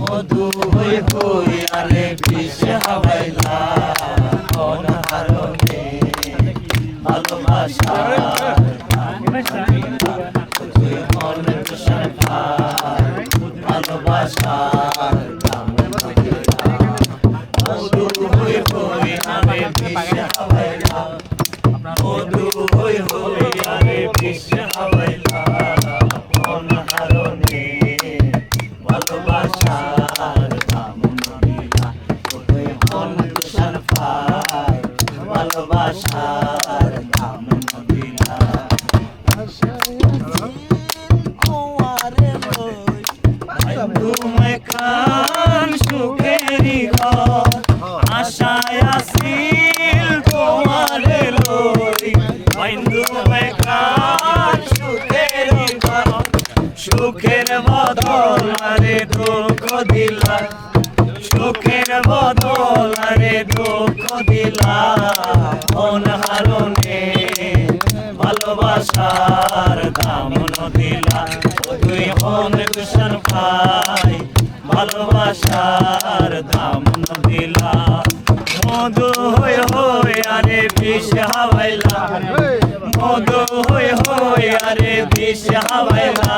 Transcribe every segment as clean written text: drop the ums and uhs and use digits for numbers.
মধু হই হই আরে বিষ হাওয়াইলা কোন হারনে ভালোবাসা তুই মন তুষার পায় ভালোবাসার দাম নদীলা মধু হই হই আরে বিষ হাওয়াইলা মধু হই হই আরে বিষ হাওয়াইলা কোন হারনে ভালোবাসার দাম নদীলা তুই মন তুষার পায় ভালোবাসার দাম নদীলা তুমি খান সুখেরি ঘর আশায় আসিল তোমারে লই তুমি খান সুখেরি ঘর সুখের বদল আরে দুঃখ দিলা সুখের বদল আরে দুঃখ দিলা কোন হারনে ভালোবাসার দাম নদিলা তুই হন তুষার পাই ভালোবাসার দাম নদিলা মধু হই হই আরে বিষ হাওয়াইলা মধু হই হই আরে বিষ হাওয়াইলা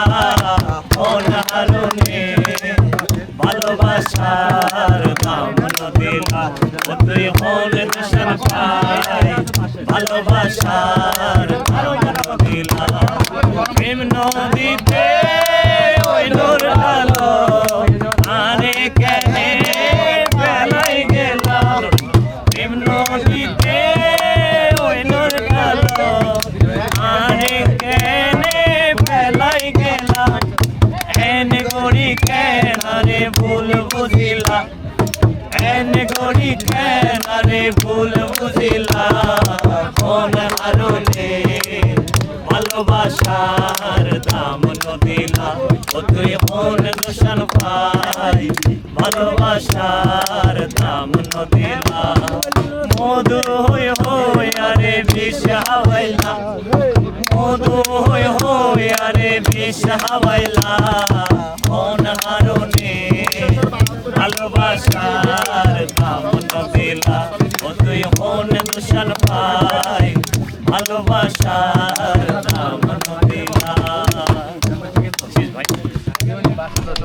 কোন হারনে ভালোবাসার দাম নদিলা তুই হন তুষার পাই ভালোবাসার দাম নদিলা প্রেম নদীতে ওই নূর আলো আরে কেনে বেলাই গেলাম প্রেম নদীতে ওই নূর আলো আরে কেনে বেলাই গেলাম এনে গড়ি কেন রে ভুল বুঝিলা এনে গড়ি কেন রে ভুল বুঝিলা কোন হারনে ভালোবাসার দাম নদিলা তুই মন তুষার পাই ভালোবাসার দাম নদিলা মধু হই হই আরে বিষ হাওয়াইলা মধু হই হই আরে বিষ হাওয়াইলা কোন হারনে ভালোবাসা